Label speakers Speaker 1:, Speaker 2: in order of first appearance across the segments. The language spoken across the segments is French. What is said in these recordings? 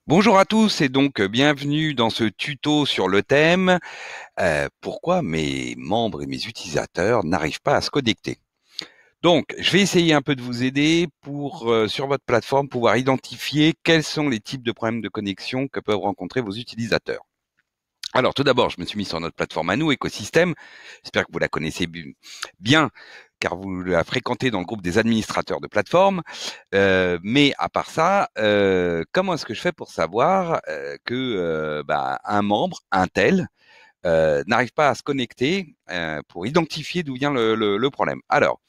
Speaker 1: Bonjour à tous et donc bienvenue dans ce tuto sur le thème pourquoi mes membres et mes utilisateurs n'arrivent pas à se connecter. Donc, je vais essayer un peu de vous aider pour, sur votre plateforme, pouvoir identifier quels sont les types de problèmes de connexion que peuvent rencontrer vos utilisateurs. Alors, tout d'abord, je me suis mis sur notre plateforme à nous, Écosystème. J'espère que vous la connaissez bien, car vous la fréquentez dans le groupe des administrateurs de plateforme. Mais à part ça, comment est-ce que je fais pour savoir que un membre, un tel, n'arrive pas à se connecter pour identifier d'où vient le problème? Alors,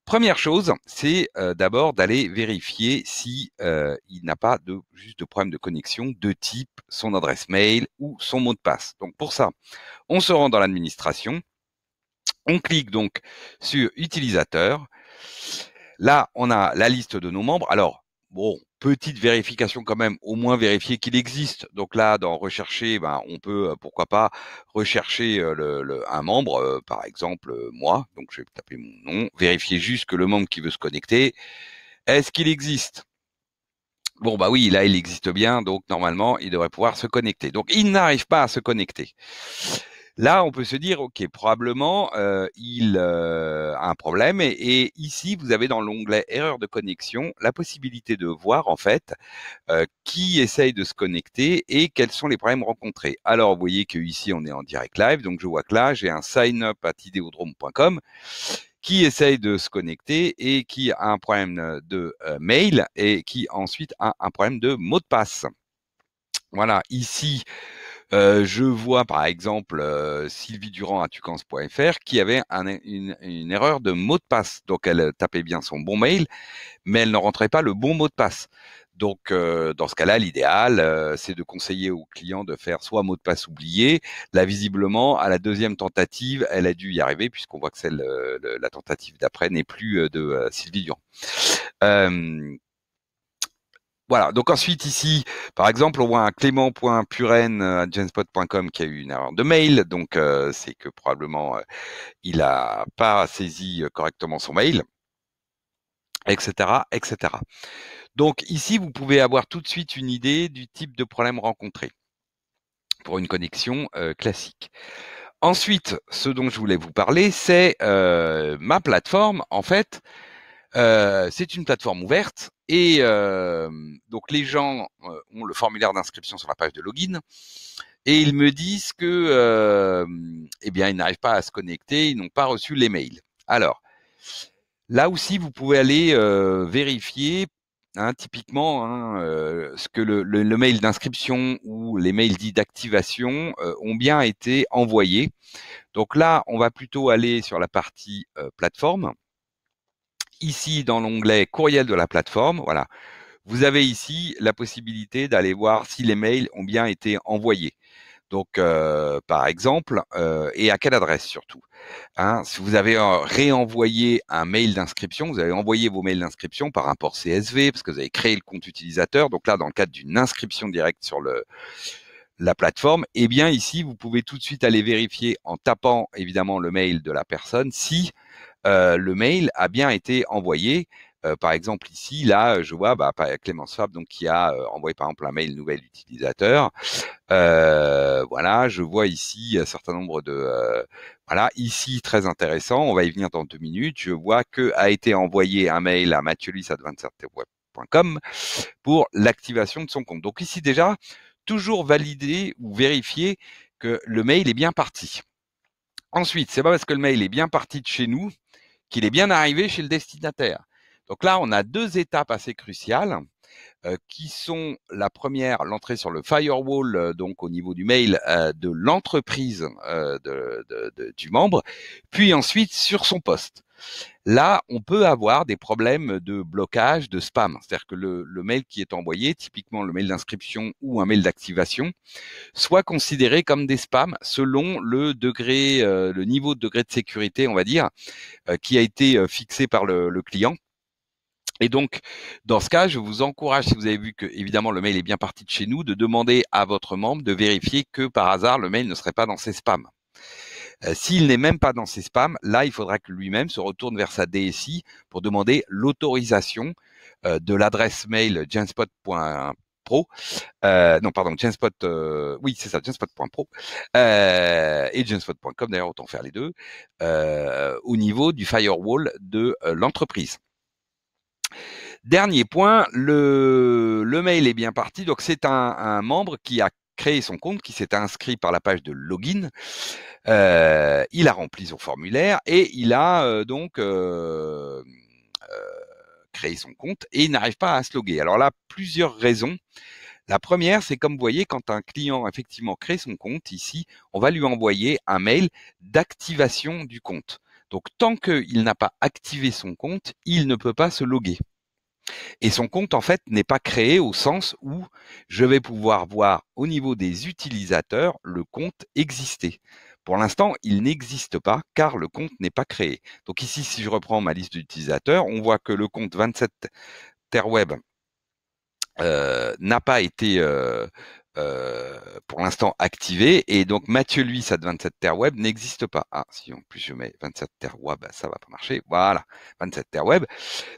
Speaker 1: première chose, c'est d'abord d'aller vérifier si il n'a pas juste de problème de connexion de type son adresse mail ou son mot de passe. Donc pour ça, on se rend dans l'administration, on clique donc sur utilisateur. Là, on a la liste de nos membres. Alors, bon, petite vérification quand même, au moins vérifier qu'il existe. Donc là, dans rechercher, on peut, pourquoi pas, rechercher un membre, par exemple moi. Donc je vais taper mon nom, vérifier juste que le membre qui veut se connecter, est-ce qu'il existe? Bon, bah oui, là, il existe bien, donc normalement, il devrait pouvoir se connecter. Donc, il n'arrive pas à se connecter. Là, on peut se dire, OK, probablement, il a un problème. Et ici, vous avez dans l'onglet Erreur de connexion la possibilité de voir, en fait, qui essaye de se connecter et quels sont les problèmes rencontrés. Alors, vous voyez qu'ici, on est en direct live. Donc, je vois que là, j'ai un sign-up@ideodrome.com qui essaye de se connecter et qui a un problème de mail et qui ensuite a un problème de mot de passe. Voilà, ici, je vois par exemple Sylvie Durand à tucans.fr qui avait une erreur de mot de passe. Donc elle tapait bien son bon mail, mais elle ne rentrait pas le bon mot de passe. Donc, dans ce cas-là, l'idéal, c'est de conseiller au client de faire soit mot de passe oublié. Là, visiblement, à la deuxième tentative, elle a dû y arriver puisqu'on voit que la tentative d'après n'est plus de Sylvie Durand. Euh, voilà. Donc ensuite ici, par exemple, on voit un clément.puren@genspot.com qui a eu une erreur de mail. Donc c'est que probablement il a pas saisi correctement son mail, etc., etc. Donc ici, vous pouvez avoir tout de suite une idée du type de problème rencontré pour une connexion classique. Ensuite, ce dont je voulais vous parler, c'est ma plateforme. En fait, c'est une plateforme ouverte et donc les gens ont le formulaire d'inscription sur la page de login et ils me disent que eh bien ils n'arrivent pas à se connecter, ils n'ont pas reçu les mails. Alors, là aussi, vous pouvez aller vérifier, hein, typiquement, hein, ce que le mail d'inscription ou les mails dits d'activation ont bien été envoyés. Donc là, on va plutôt aller sur la partie plateforme. Ici, dans l'onglet courriel de la plateforme, voilà, vous avez ici la possibilité d'aller voir si les mails ont bien été envoyés. Donc, par exemple, et à quelle adresse surtout. Hein, si vous avez réenvoyé un mail d'inscription, vous avez envoyé vos mails d'inscription par un port CSV parce que vous avez créé le compte utilisateur. Donc là, dans le cadre d'une inscription directe sur la plateforme, eh bien ici, vous pouvez tout de suite aller vérifier en tapant évidemment le mail de la personne si le mail a bien été envoyé. Par exemple ici, là, je vois Clémence Fab donc qui a envoyé par exemple un mail nouvel utilisateur. Voilà, je vois ici un certain nombre de voilà, ici très intéressant. On va y venir dans 2 minutes. Je vois que a été envoyé un mail à mathieluis@27web.com pour l'activation de son compte. Donc ici déjà, toujours valider ou vérifier que le mail est bien parti. Ensuite, c'est pas parce que le mail est bien parti de chez nous qu'il est bien arrivé chez le destinataire. Donc là, on a 2 étapes assez cruciales qui sont la première, l'entrée sur le firewall, donc au niveau du mail de l'entreprise du membre, puis ensuite sur son poste. Là, on peut avoir des problèmes de blocage, de spam. C'est-à-dire que le mail qui est envoyé, typiquement le mail d'inscription ou un mail d'activation, soit considéré comme des spams selon le degré, le niveau de degré de sécurité, on va dire, qui a été fixé par le client. Et donc, dans ce cas, je vous encourage, si vous avez vu que, évidemment, le mail est bien parti de chez nous, de demander à votre membre de vérifier que, par hasard, le mail ne serait pas dans ses spams. S'il n'est même pas dans ses spams, là, il faudra que lui-même se retourne vers sa DSI pour demander l'autorisation de l'adresse mail genspot.puren Pro, non pardon, Genspot, oui c'est ça, Genspot.pro et Genspot.com d'ailleurs, autant faire les deux, au niveau du firewall de l'entreprise. Dernier point, le mail est bien parti, donc c'est un membre qui a créé son compte, qui s'est inscrit par la page de login, il a rempli son formulaire et il a donc créé son compte et il n'arrive pas à se loguer. Alors là, plusieurs raisons. La première, c'est comme vous voyez, quand un client effectivement crée son compte, ici, on va lui envoyer un mail d'activation du compte. Donc, tant qu'il n'a pas activé son compte, il ne peut pas se loguer. Et son compte, en fait, n'est pas créé au sens où je vais pouvoir voir au niveau des utilisateurs le compte exister. Pour l'instant, il n'existe pas car le compte n'est pas créé. Donc ici, si je reprends ma liste d'utilisateurs, on voit que le compte 27 Terweb n'a pas été pour l'instant activé et donc Mathieu Luis à 27 Terweb n'existe pas. Ah, si en plus je mets 27 Terweb, ça va pas marcher. Voilà, 27 Terweb.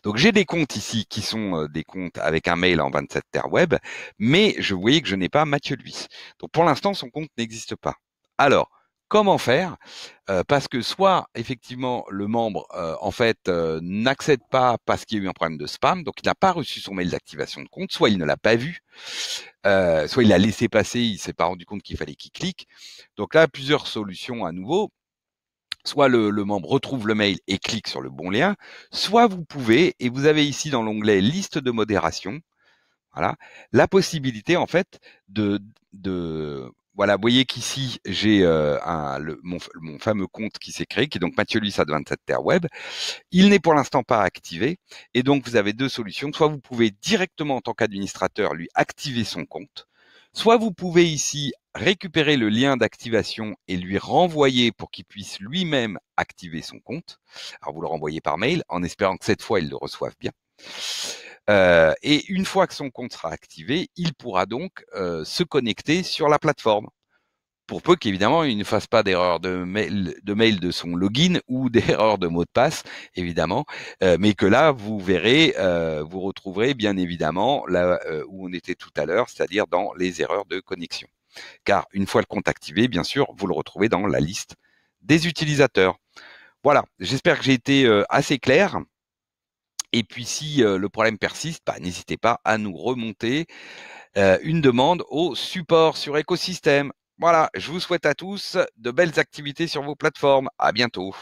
Speaker 1: Donc j'ai des comptes ici qui sont des comptes avec un mail en 27 Terweb, mais je voyais que je n'ai pas Mathieu Luis. Donc pour l'instant, son compte n'existe pas. Alors, comment faire parce que soit effectivement le membre en fait n'accède pas parce qu'il y a eu un problème de spam, donc il n'a pas reçu son mail d'activation de compte, soit il ne l'a pas vu, soit il l'a laissé passer, il s'est pas rendu compte qu'il fallait qu'il clique. Donc là, plusieurs solutions à nouveau. Soit le membre retrouve le mail et clique sur le bon lien, soit vous pouvez, et vous avez ici dans l'onglet liste de modération, voilà, la possibilité en fait de voilà, vous voyez qu'ici j'ai mon fameux compte qui s'est créé, qui est donc Mathieu Luis à 27 Terweb. Il n'est pour l'instant pas activé, et donc vous avez deux solutions. Soit vous pouvez directement en tant qu'administrateur lui activer son compte, soit vous pouvez ici récupérer le lien d'activation et lui renvoyer pour qu'il puisse lui-même activer son compte. Alors vous le renvoyez par mail en espérant que cette fois il le reçoive bien. Et une fois que son compte sera activé, il pourra donc se connecter sur la plateforme. Pour peu qu'évidemment il ne fasse pas d'erreur de mail de son login ou d'erreur de mot de passe, évidemment, mais que là vous verrez, vous retrouverez bien évidemment là où on était tout à l'heure, c'est-à-dire dans les erreurs de connexion. Car une fois le compte activé, bien sûr, vous le retrouvez dans la liste des utilisateurs. Voilà, j'espère que j'ai été assez clair. Et puis si le problème persiste, n'hésitez pas à nous remonter une demande au support sur écosystème. Voilà, je vous souhaite à tous de belles activités sur vos plateformes. À bientôt.